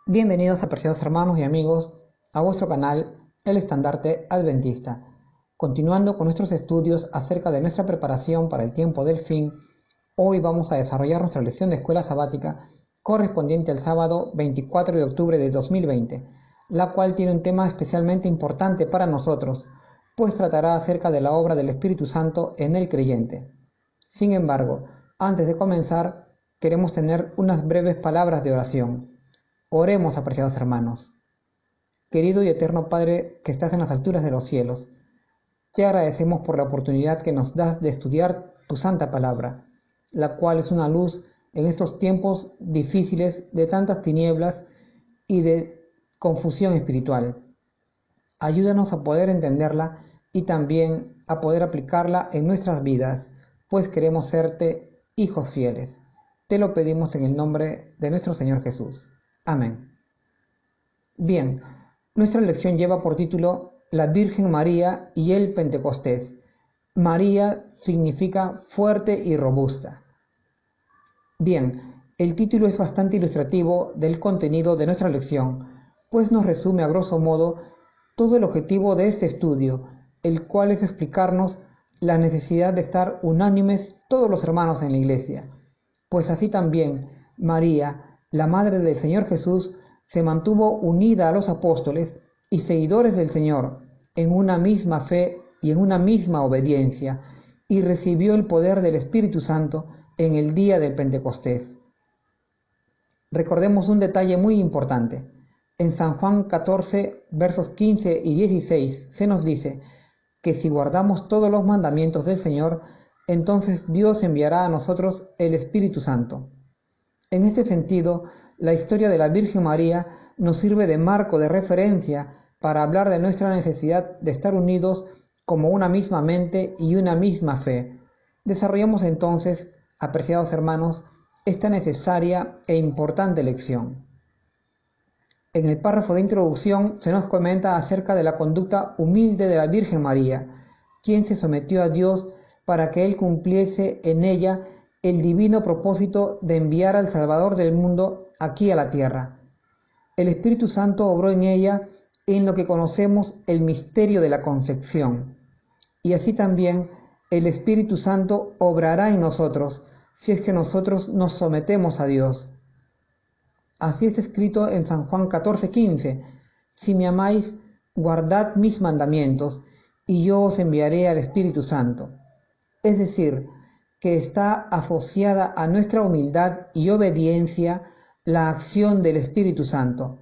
Bienvenidos, apreciados hermanos y amigos, a vuestro canal El Estandarte Adventista. Continuando con nuestros estudios acerca de nuestra preparación para el tiempo del fin, hoy vamos a desarrollar nuestra lección de escuela sabática correspondiente al sábado 24 de octubre de 2020, la cual tiene un tema especialmente importante para nosotros, pues tratará acerca de la obra del Espíritu Santo en el creyente. Sin embargo, antes de comenzar, queremos tener unas breves palabras de oración. Oremos, apreciados hermanos. Querido y eterno Padre que estás en las alturas de los cielos, te agradecemos por la oportunidad que nos das de estudiar tu santa palabra, la cual es una luz en estos tiempos difíciles de tantas tinieblas y de confusión espiritual. Ayúdanos a poder entenderla y también a poder aplicarla en nuestras vidas, pues queremos serte hijos fieles. Te lo pedimos en el nombre de nuestro Señor Jesús. Amén. Bien, nuestra lección lleva por título La Virgen María y el Pentecostés. María significa fuerte y robusta. Bien, el título es bastante ilustrativo del contenido de nuestra lección, pues nos resume a grosso modo todo el objetivo de este estudio, el cual es explicarnos la necesidad de estar unánimes todos los hermanos en la Iglesia, pues así también María, la Madre del Señor Jesús, se mantuvo unida a los apóstoles y seguidores del Señor en una misma fe y en una misma obediencia, y recibió el poder del Espíritu Santo en el día del Pentecostés. Recordemos un detalle muy importante. En San Juan 14, versos 15 y 16 se nos dice que si guardamos todos los mandamientos del Señor, entonces Dios enviará a nosotros el Espíritu Santo. En este sentido, la historia de la Virgen María nos sirve de marco de referencia para hablar de nuestra necesidad de estar unidos como una misma mente y una misma fe. Desarrollamos entonces, apreciados hermanos, esta necesaria e importante lección. En el párrafo de introducción se nos comenta acerca de la conducta humilde de la Virgen María, quien se sometió a Dios para que Él cumpliese en ella el divino propósito de enviar al Salvador del mundo aquí a la tierra. El Espíritu Santo obró en ella en lo que conocemos el misterio de la concepción, y así también el Espíritu Santo obrará en nosotros si es que nosotros nos sometemos a Dios. Así está escrito en San Juan 14:15: si me amáis, guardad mis mandamientos, y yo os enviaré al Espíritu Santo. Es decir, que está asociada a nuestra humildad y obediencia la acción del Espíritu Santo.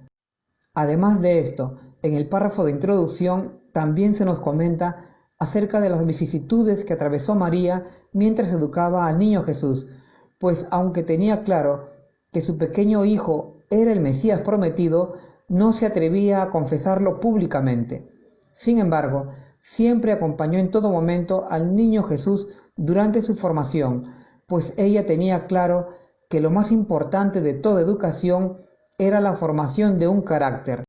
Además de esto, en el párrafo de introducción también se nos comenta acerca de las vicisitudes que atravesó María mientras educaba al niño Jesús, pues aunque tenía claro que su pequeño hijo era el Mesías prometido, no se atrevía a confesarlo públicamente. Sin embargo, siempre acompañó en todo momento al niño Jesús durante su formación, pues ella tenía claro que lo más importante de toda educación era la formación de un carácter,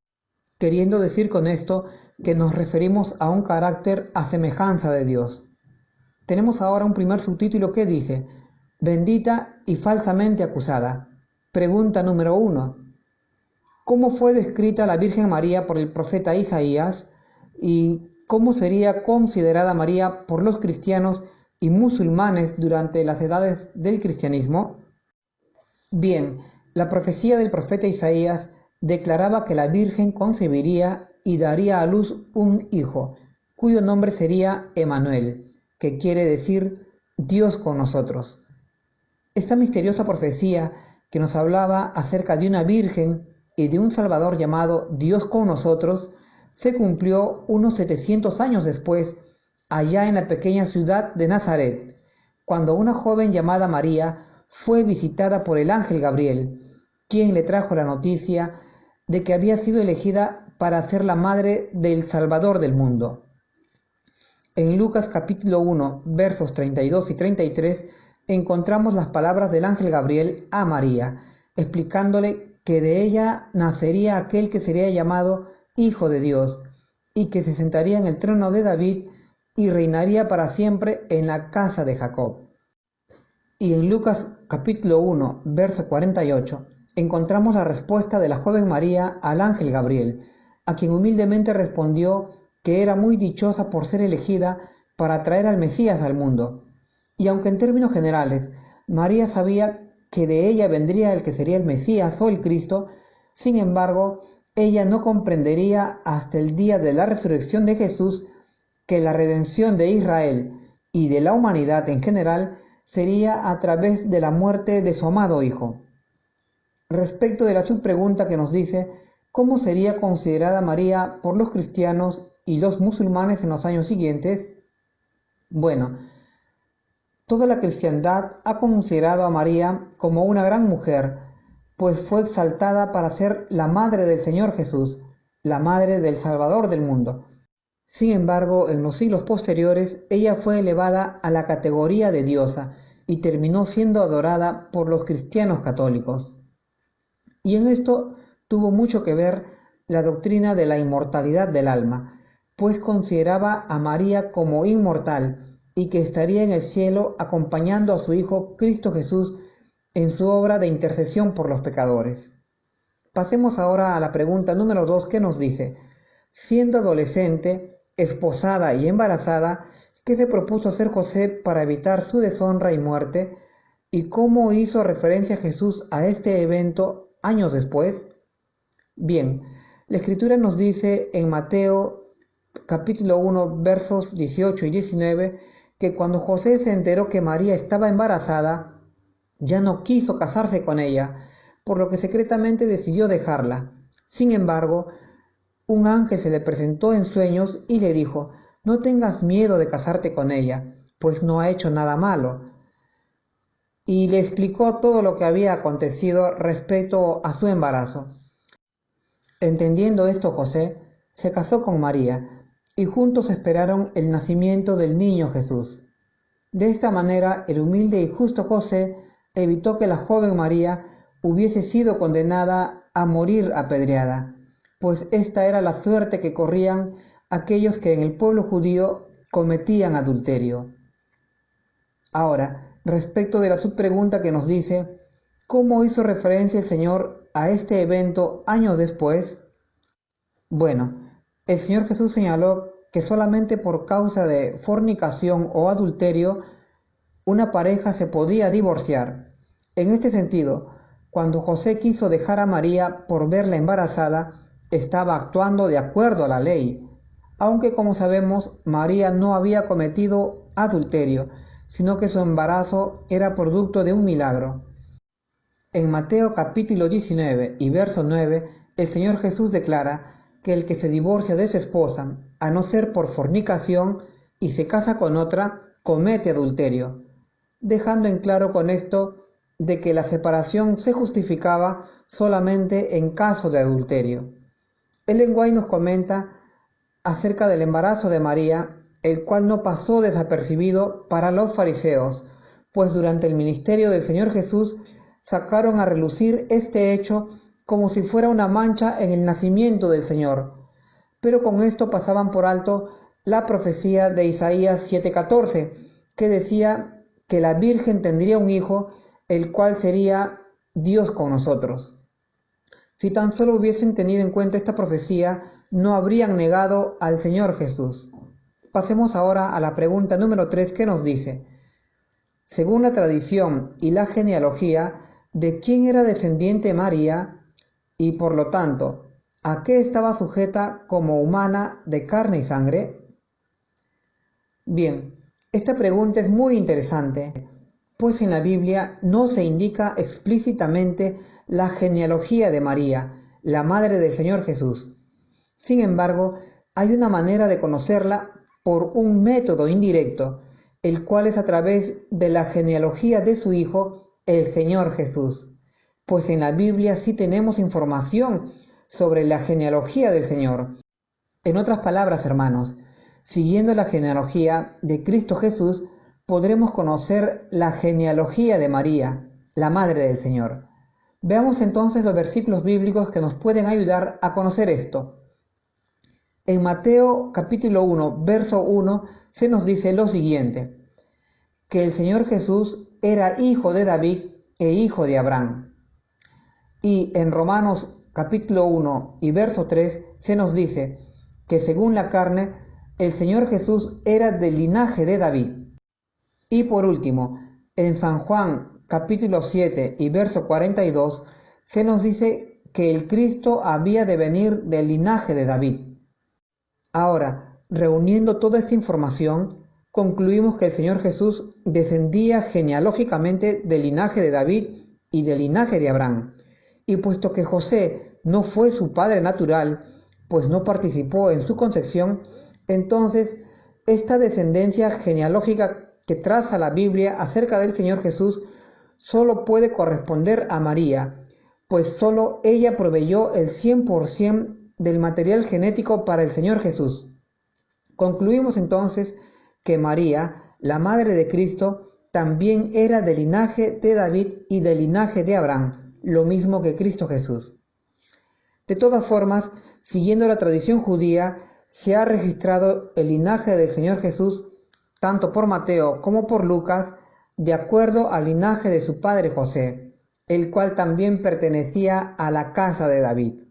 queriendo decir con esto que nos referimos a un carácter a semejanza de Dios. Tenemos ahora un primer subtítulo que dice: bendita y falsamente acusada. Pregunta número 1. ¿Cómo fue descrita la Virgen María por el profeta Isaías y cómo sería considerada María por los cristianos y musulmanes durante las edades del cristianismo? Bien, la profecía del profeta Isaías declaraba que la Virgen concebiría y daría a luz un hijo, cuyo nombre sería Emanuel, que quiere decir Dios con nosotros. Esta misteriosa profecía que nos hablaba acerca de una Virgen y de un Salvador llamado Dios con nosotros, se cumplió unos 700 años después, allá en la pequeña ciudad de Nazaret, cuando una joven llamada María fue visitada por el ángel Gabriel, quien le trajo la noticia de que había sido elegida para ser la madre del Salvador del mundo. En Lucas capítulo 1, versos 32 y 33, encontramos las palabras del ángel Gabriel a María, explicándole que de ella nacería aquel que sería llamado Hijo de Dios, y que se sentaría en el trono de David y reinaría para siempre en la casa de Jacob. Y en Lucas capítulo 1, verso 48, encontramos la respuesta de la joven María al ángel Gabriel, a quien humildemente respondió que era muy dichosa por ser elegida para traer al Mesías al mundo. Y aunque en términos generales María sabía que de ella vendría el que sería el Mesías o el Cristo, sin embargo, ella no comprendería hasta el día de la resurrección de Jesús que la redención de Israel y de la humanidad en general sería a través de la muerte de su amado Hijo. Respecto de la subpregunta que nos dice, ¿cómo sería considerada María por los cristianos y los musulmanes en los años siguientes? Bueno, toda la cristiandad ha considerado a María como una gran mujer, pues fue exaltada para ser la madre del Señor Jesús, la madre del Salvador del mundo. Sin embargo, en los siglos posteriores, ella fue elevada a la categoría de diosa y terminó siendo adorada por los cristianos católicos. Y en esto tuvo mucho que ver la doctrina de la inmortalidad del alma, pues consideraba a María como inmortal y que estaría en el cielo acompañando a su Hijo Cristo Jesús en su obra de intercesión por los pecadores. Pasemos ahora a la pregunta número 2 que nos dice, siendo adolescente, esposada y embarazada, ¿qué se propuso hacer José para evitar su deshonra y muerte? ¿Y cómo hizo referencia Jesús a este evento años después? Bien, la Escritura nos dice en Mateo capítulo 1 versos 18 y 19 que cuando José se enteró que María estaba embarazada, ya no quiso casarse con ella, por lo que secretamente decidió dejarla. Sin embargo, un ángel se le presentó en sueños y le dijo, no tengas miedo de casarte con ella, pues no ha hecho nada malo. Y le explicó todo lo que había acontecido respecto a su embarazo. Entendiendo esto, José se casó con María y juntos esperaron el nacimiento del niño Jesús. De esta manera, el humilde y justo José evitó que la joven María hubiese sido condenada a morir apedreada, pues esta era la suerte que corrían aquellos que en el pueblo judío cometían adulterio. Ahora, respecto de la subpregunta que nos dice, ¿cómo hizo referencia el Señor a este evento años después? Bueno, el Señor Jesús señaló que solamente por causa de fornicación o adulterio una pareja se podía divorciar. En este sentido, cuando José quiso dejar a María por verla embarazada, estaba actuando de acuerdo a la ley, aunque como sabemos, María no había cometido adulterio, sino que su embarazo era producto de un milagro. En Mateo capítulo 19 y verso 9, el Señor Jesús declara que el que se divorcia de su esposa, a no ser por fornicación, y se casa con otra, comete adulterio, dejando en claro con esto de que la separación se justificaba solamente en caso de adulterio. Ellen White nos comenta acerca del embarazo de María, el cual no pasó desapercibido para los fariseos, pues durante el ministerio del Señor Jesús sacaron a relucir este hecho como si fuera una mancha en el nacimiento del Señor, pero con esto pasaban por alto la profecía de Isaías 7:14, que decía que la Virgen tendría un hijo, el cual sería Dios con nosotros. Si tan solo hubiesen tenido en cuenta esta profecía, no habrían negado al Señor Jesús. Pasemos ahora a la pregunta número 3 que nos dice, según la tradición y la genealogía, ¿de quién era descendiente María? Y por lo tanto, ¿a qué estaba sujeta como humana de carne y sangre? Bien, esta pregunta es muy interesante, pues en la Biblia no se indica explícitamente la genealogía de María, la madre del Señor Jesús. Sin embargo, hay una manera de conocerla por un método indirecto, el cual es a través de la genealogía de su Hijo, el Señor Jesús. Pues en la Biblia sí tenemos información sobre la genealogía del Señor. En otras palabras, hermanos, siguiendo la genealogía de Cristo Jesús, podremos conocer la genealogía de María, la Madre del Señor. Veamos entonces los versículos bíblicos que nos pueden ayudar a conocer esto. En Mateo capítulo 1, verso 1, se nos dice lo siguiente, que el Señor Jesús era hijo de David e hijo de Abraham. Y en Romanos capítulo 1 y verso 3 se nos dice que según la carne, el Señor Jesús era del linaje de David. Y por último, en San Juan capítulo 7 y verso 42 se nos dice que el Cristo había de venir del linaje de David. Ahora, reuniendo toda esta información, concluimos que el Señor Jesús descendía genealógicamente del linaje de David y del linaje de Abraham. Y puesto que José no fue su padre natural, pues no participó en su concepción, entonces esta descendencia genealógica que traza la Biblia acerca del Señor Jesús solo puede corresponder a María, pues solo ella proveyó el 100% del material genético para el Señor Jesús. Concluimos entonces que María, la madre de Cristo, también era del linaje de David y del linaje de Abraham, lo mismo que Cristo Jesús. De todas formas, siguiendo la tradición judía, se ha registrado el linaje del Señor Jesús, tanto por Mateo como por Lucas, de acuerdo al linaje de su padre José, el cual también pertenecía a la casa de David.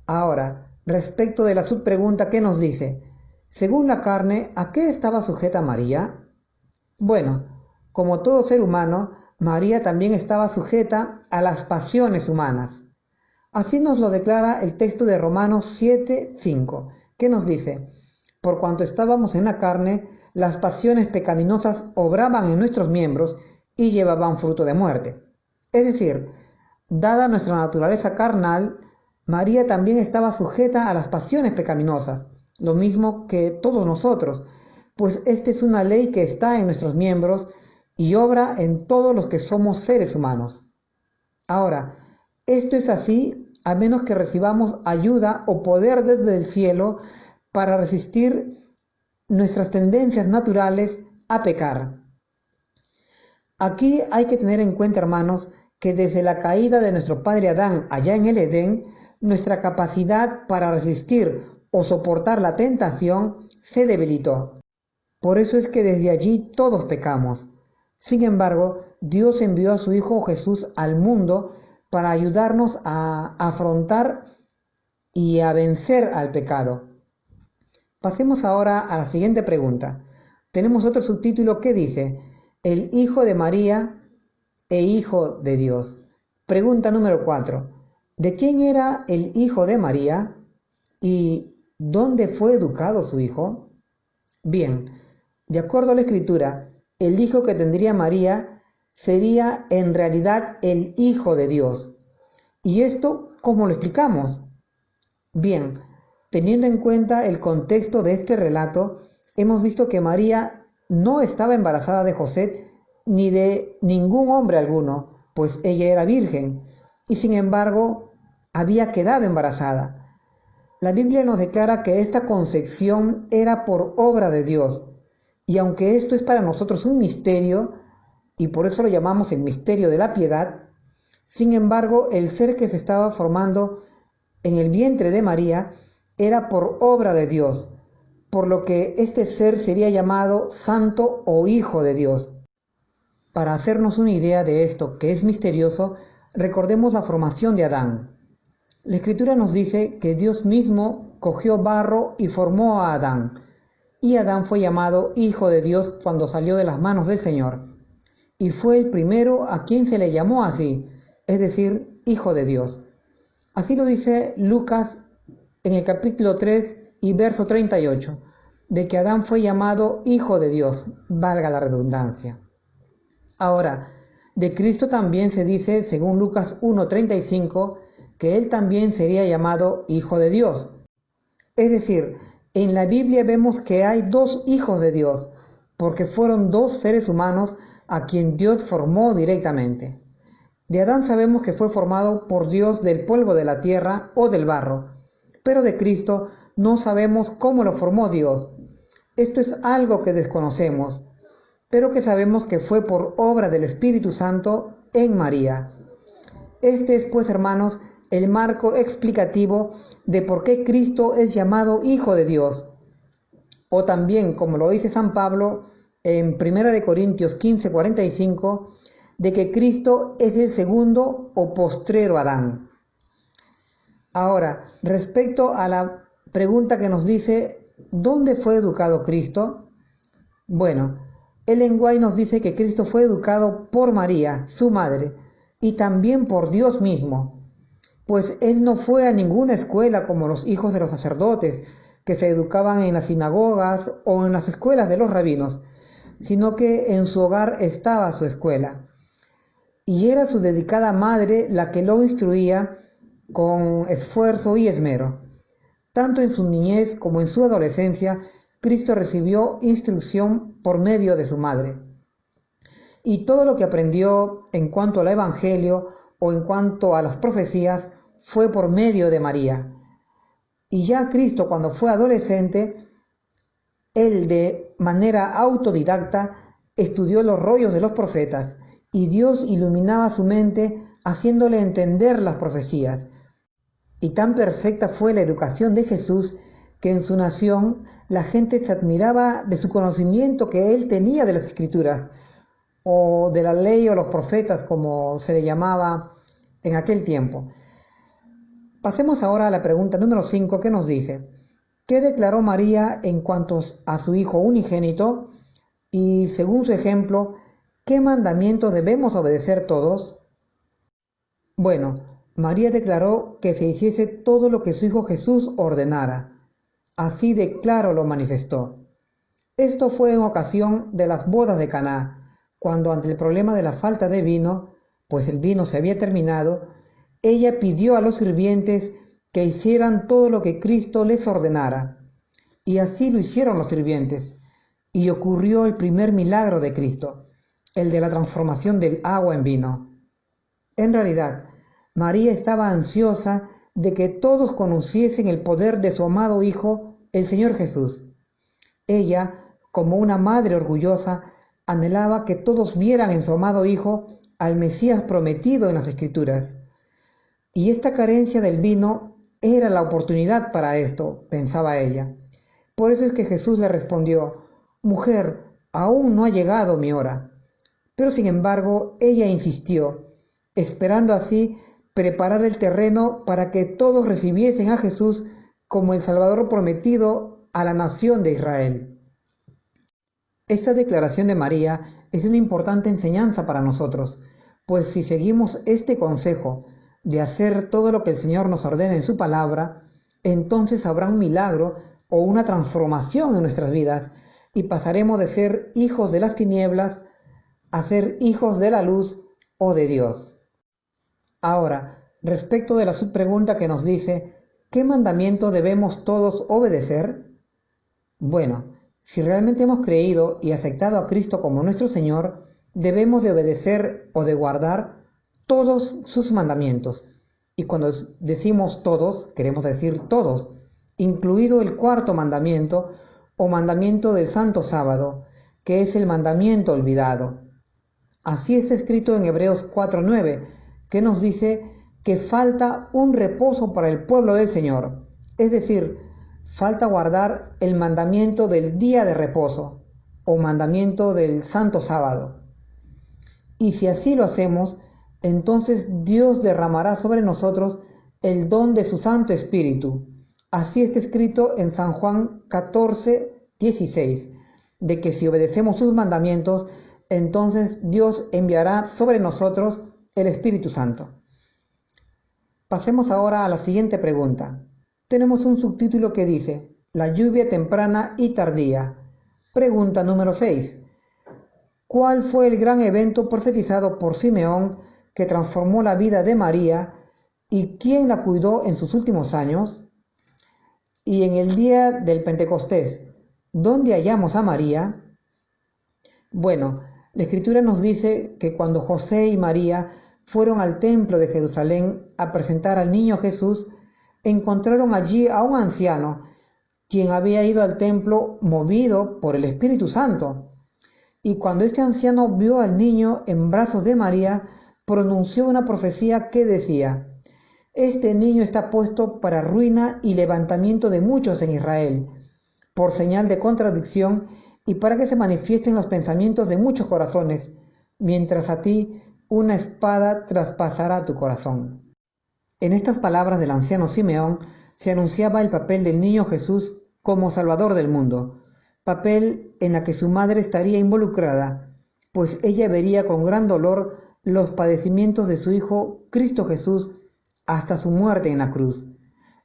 Ahora, respecto de la subpregunta que nos dice, según la carne, ¿a qué estaba sujeta María? Bueno, como todo ser humano, María también estaba sujeta a las pasiones humanas. Así nos lo declara el texto de Romanos 7:5, que nos dice, por cuanto estábamos en la carne, las pasiones pecaminosas obraban en nuestros miembros y llevaban fruto de muerte. Es decir, dada nuestra naturaleza carnal, María también estaba sujeta a las pasiones pecaminosas, lo mismo que todos nosotros, pues esta es una ley que está en nuestros miembros y obra en todos los que somos seres humanos. Ahora, esto es así a menos que recibamos ayuda o poder desde el cielo para resistir nuestras tendencias naturales a pecar. Aquí hay que tener en cuenta, hermanos, que desde la caída de nuestro padre Adán allá en el Edén, nuestra capacidad para resistir o soportar la tentación se debilitó. Por eso es que desde allí todos pecamos. Sin embargo, Dios envió a su Hijo Jesús al mundo para ayudarnos a afrontar y a vencer al pecado. Pasemos ahora a la siguiente pregunta. Tenemos otro subtítulo que dice, el Hijo de María e Hijo de Dios. Pregunta número 4. ¿De quién era el Hijo de María y dónde fue educado su Hijo? Bien, de acuerdo a la Escritura, el Hijo que tendría María sería en realidad el Hijo de Dios. ¿Y esto cómo lo explicamos? Bien, teniendo en cuenta el contexto de este relato, hemos visto que María no estaba embarazada de José ni de ningún hombre alguno, pues ella era virgen, y sin embargo había quedado embarazada. La Biblia nos declara que esta concepción era por obra de Dios, y aunque esto es para nosotros un misterio, y por eso lo llamamos el misterio de la piedad, sin embargo el ser que se estaba formando en el vientre de María era por obra de Dios, por lo que este ser sería llamado Santo o Hijo de Dios. Para hacernos una idea de esto que es misterioso, recordemos la formación de Adán. La Escritura nos dice que Dios mismo cogió barro y formó a Adán, y Adán fue llamado Hijo de Dios cuando salió de las manos del Señor, y fue el primero a quien se le llamó así, es decir, Hijo de Dios. Así lo dice Lucas en el capítulo 3 y verso 38, de que Adán fue llamado Hijo de Dios, valga la redundancia. Ahora, de Cristo también se dice, según Lucas 1:35, que Él también sería llamado Hijo de Dios. Es decir, en la Biblia vemos que hay dos hijos de Dios, porque fueron dos seres humanos a quien Dios formó directamente. De Adán sabemos que fue formado por Dios del polvo de la tierra o del barro, pero de Cristo no sabemos cómo lo formó Dios. Esto es algo que desconocemos, pero que sabemos que fue por obra del Espíritu Santo en María. Este es, pues, hermanos, el marco explicativo de por qué Cristo es llamado Hijo de Dios. O también, como lo dice San Pablo en 1 Corintios 15:45, de que Cristo es el segundo o postrero Adán. Ahora, respecto a la pregunta que nos dice, ¿dónde fue educado Cristo? Bueno, Ellen White nos dice que Cristo fue educado por María, su madre, y también por Dios mismo, pues él no fue a ninguna escuela como los hijos de los sacerdotes, que se educaban en las sinagogas o en las escuelas de los rabinos, sino que en su hogar estaba su escuela. Y era su dedicada madre la que lo instruía con esfuerzo y esmero. Tanto en su niñez como en su adolescencia, Cristo recibió instrucción por medio de su madre. Y todo lo que aprendió en cuanto al Evangelio o en cuanto a las profecías fue por medio de María. Y ya Cristo, cuando fue adolescente, él de manera autodidacta estudió los rollos de los profetas y Dios iluminaba su mente haciéndole entender las profecías. Y tan perfecta fue la educación de Jesús que en su nación la gente se admiraba de su conocimiento que él tenía de las Escrituras, o de la ley o los profetas, como se le llamaba en aquel tiempo. Pasemos ahora a la pregunta número 5 que nos dice, ¿qué declaró María en cuanto a su Hijo unigénito? Y según su ejemplo, ¿qué mandamiento debemos obedecer todos? Bueno, María declaró que se hiciese todo lo que su Hijo Jesús ordenara. Así de claro lo manifestó. Esto fue en ocasión de las bodas de Caná, cuando ante el problema de la falta de vino, pues el vino se había terminado, ella pidió a los sirvientes que hicieran todo lo que Cristo les ordenara. Y así lo hicieron los sirvientes. Y ocurrió el primer milagro de Cristo, el de la transformación del agua en vino. En realidad, María estaba ansiosa de que todos conociesen el poder de su amado Hijo, el Señor Jesús. Ella, como una madre orgullosa, anhelaba que todos vieran en su amado Hijo al Mesías prometido en las Escrituras. Y esta carencia del vino era la oportunidad para esto, pensaba ella. Por eso es que Jesús le respondió, «Mujer, aún no ha llegado mi hora». Pero sin embargo, ella insistió, esperando así preparar el terreno para que todos recibiesen a Jesús como el Salvador prometido a la nación de Israel. Esta declaración de María es una importante enseñanza para nosotros, pues si seguimos este consejo de hacer todo lo que el Señor nos ordena en su palabra, entonces habrá un milagro o una transformación en nuestras vidas y pasaremos de ser hijos de las tinieblas a ser hijos de la luz o de Dios. Ahora, respecto de la subpregunta que nos dice, ¿qué mandamiento debemos todos obedecer? Bueno, si realmente hemos creído y aceptado a Cristo como nuestro Señor, debemos de obedecer o de guardar todos sus mandamientos. Y cuando decimos todos, queremos decir todos, incluido el cuarto mandamiento o mandamiento del Santo Sábado, que es el mandamiento olvidado. Así está escrito en Hebreos 4:9, que nos dice que falta un reposo para el pueblo del Señor, es decir, falta guardar el mandamiento del día de reposo o mandamiento del Santo Sábado. Y si así lo hacemos, entonces Dios derramará sobre nosotros el don de su Santo Espíritu. Así está escrito en San Juan 14:16, de que si obedecemos sus mandamientos, entonces Dios enviará sobre nosotros el Espíritu Santo. Pasemos ahora a la siguiente pregunta. Tenemos un subtítulo que dice, la lluvia temprana y tardía. Pregunta número 6. ¿Cuál fue el gran evento profetizado por Simeón que transformó la vida de María y quién la cuidó en sus últimos años? Y en el día del Pentecostés, ¿dónde hallamos a María? Bueno, la Escritura nos dice que cuando José y María fueron al templo de Jerusalén a presentar al niño Jesús, encontraron allí a un anciano, quien había ido al templo movido por el Espíritu Santo. Y cuando este anciano vio al niño en brazos de María, pronunció una profecía que decía, «Este niño está puesto para ruina y levantamiento de muchos en Israel, por señal de contradicción y para que se manifiesten los pensamientos de muchos corazones, mientras a ti una espada traspasará tu corazón. En estas palabras del anciano Simeón se anunciaba el papel del niño Jesús como Salvador del mundo, papel en la que su madre estaría involucrada, pues ella vería con gran dolor los padecimientos de su Hijo Cristo Jesús hasta su muerte en la cruz.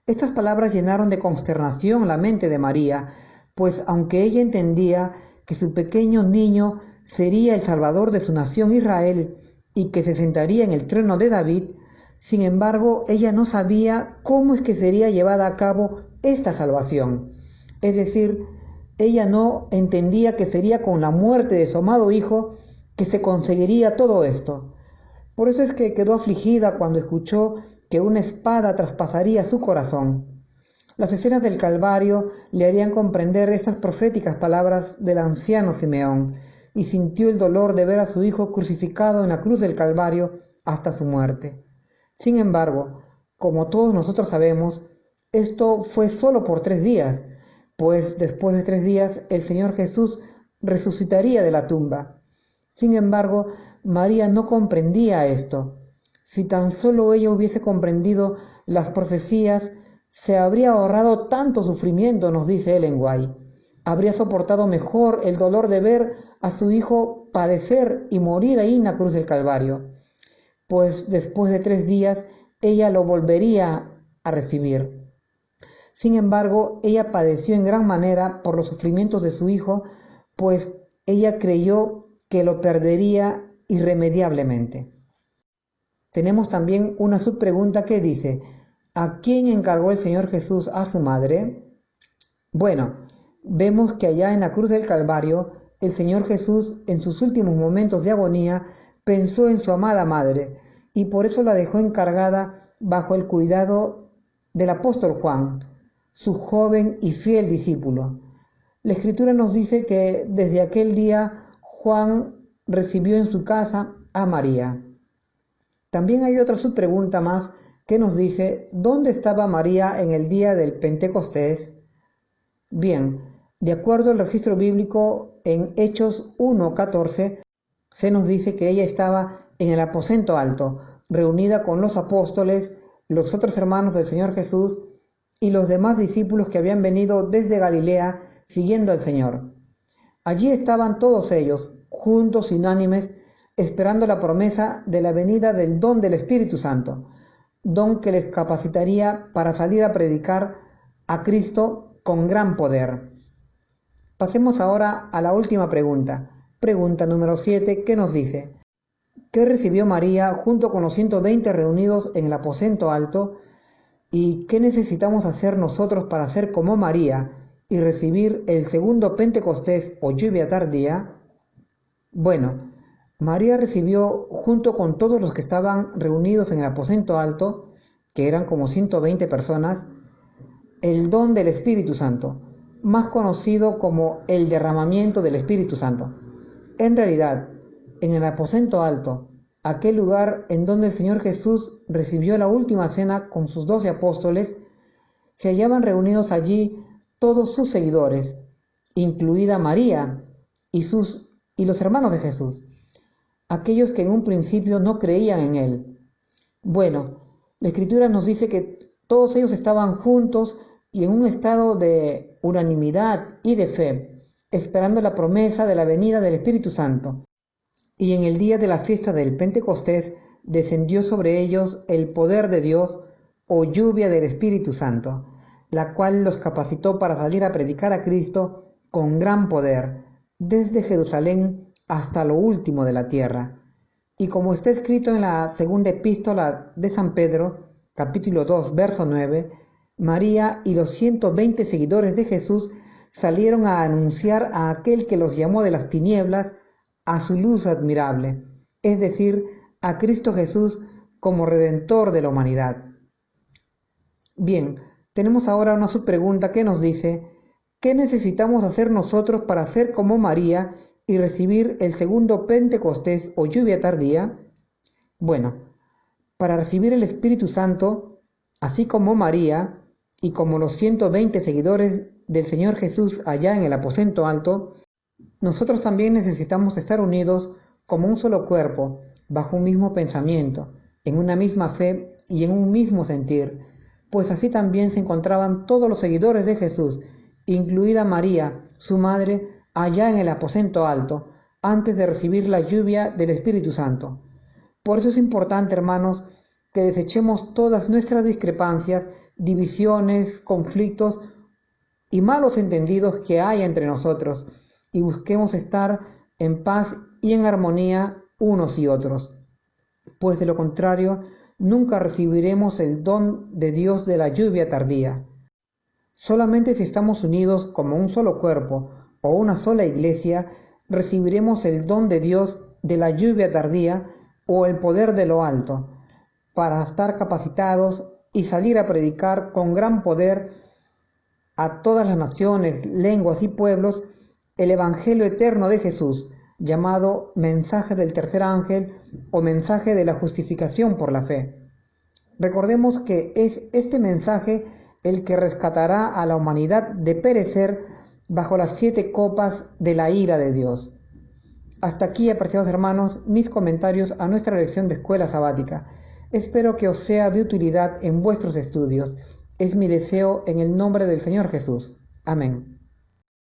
Estas palabras llenaron de consternación la mente de María, pues aunque ella entendía que su pequeño niño sería el Salvador de su nación Israel y que se sentaría en el trono de David, sin embargo, ella no sabía cómo es que sería llevada a cabo esta salvación. Es decir, ella no entendía que sería con la muerte de su amado hijo que se conseguiría todo esto. Por eso es que quedó afligida cuando escuchó que una espada traspasaría su corazón. Las escenas del Calvario le harían comprender esas proféticas palabras del anciano Simeón, y sintió el dolor de ver a su hijo crucificado en la cruz del Calvario hasta su muerte. Sin embargo, como todos nosotros sabemos, esto fue solo por 3 días, pues después de 3 días el Señor Jesús resucitaría de la tumba. Sin embargo, María no comprendía esto. Si tan solo ella hubiese comprendido las profecías, se habría ahorrado tanto sufrimiento, nos dice Ellen White. Habría soportado mejor el dolor de ver a su hijo padecer y morir ahí en la cruz del Calvario, pues después de 3 días ella lo volvería a recibir. Sin embargo, ella padeció en gran manera por los sufrimientos de su hijo, pues ella creyó que lo perdería irremediablemente. Tenemos también una subpregunta que dice: ¿a quién encargó el Señor Jesús a su madre? Bueno, vemos que allá en la cruz del Calvario, el Señor Jesús, en sus últimos momentos de agonía, pensó en su amada madre, y por eso la dejó encargada bajo el cuidado del apóstol Juan, su joven y fiel discípulo. La Escritura nos dice que desde aquel día Juan recibió en su casa a María. También hay otra subpregunta más que nos dice: ¿dónde estaba María en el día del Pentecostés? Bien, de acuerdo al registro bíblico en Hechos 1:14, se nos dice que ella estaba en el aposento alto, reunida con los apóstoles, los otros hermanos del Señor Jesús y los demás discípulos que habían venido desde Galilea siguiendo al Señor. Allí estaban todos ellos, juntos y unánimes, esperando la promesa de la venida del don del Espíritu Santo, don que les capacitaría para salir a predicar a Cristo con gran poder. Pasemos ahora a la última pregunta, pregunta número 7, que nos dice: ¿qué recibió María junto con los 120 reunidos en el aposento alto? ¿Y qué necesitamos hacer nosotros para ser como María y recibir el segundo Pentecostés o lluvia tardía? Bueno, María recibió junto con todos los que estaban reunidos en el aposento alto, que eran como 120 personas, el don del Espíritu Santo, más conocido como el derramamiento del Espíritu Santo. En realidad, en el aposento alto, aquel lugar en donde el Señor Jesús recibió la última cena con sus 12 apóstoles, se hallaban reunidos allí todos sus seguidores, incluida María y los hermanos de Jesús, aquellos que en un principio no creían en él. Bueno, la Escritura nos dice que todos ellos estaban juntos y en un estado de unanimidad y de fe, esperando la promesa de la venida del Espíritu Santo. Y en el día de la fiesta del Pentecostés descendió sobre ellos el poder de Dios o lluvia del Espíritu Santo, la cual los capacitó para salir a predicar a Cristo con gran poder, desde Jerusalén hasta lo último de la tierra. Y como está escrito en la segunda epístola de San Pedro, capítulo 2, verso 9, María y los 120 seguidores de Jesús salieron a anunciar a aquel que los llamó de las tinieblas a su luz admirable, es decir, a Cristo Jesús como Redentor de la humanidad. Bien, tenemos ahora una subpregunta que nos dice: ¿qué necesitamos hacer nosotros para ser como María y recibir el segundo Pentecostés o lluvia tardía? Bueno, para recibir el Espíritu Santo, así como María y como los 120 seguidores del Señor Jesús allá en el aposento alto, nosotros también necesitamos estar unidos como un solo cuerpo, bajo un mismo pensamiento, en una misma fe y en un mismo sentir, pues así también se encontraban todos los seguidores de Jesús, incluida María, su madre, allá en el aposento alto, antes de recibir la lluvia del Espíritu Santo. Por eso es importante, hermanos, que desechemos todas nuestras discrepancias, divisiones, conflictos y malos entendidos que hay entre nosotros, y busquemos estar en paz y en armonía unos y otros, pues de lo contrario nunca recibiremos el don de Dios de la lluvia tardía. Solamente si estamos unidos como un solo cuerpo o una sola iglesia, recibiremos el don de Dios de la lluvia tardía o el poder de lo alto, para estar capacitados y salir a predicar con gran poder a todas las naciones, lenguas y pueblos el Evangelio eterno de Jesús, llamado mensaje del tercer ángel o mensaje de la justificación por la fe. Recordemos que es este mensaje el que rescatará a la humanidad de perecer bajo las 7 copas de la ira de Dios. Hasta aquí, apreciados hermanos, mis comentarios a nuestra lección de escuela sabática. Espero que os sea de utilidad en vuestros estudios. Es mi deseo en el nombre del Señor Jesús. Amén.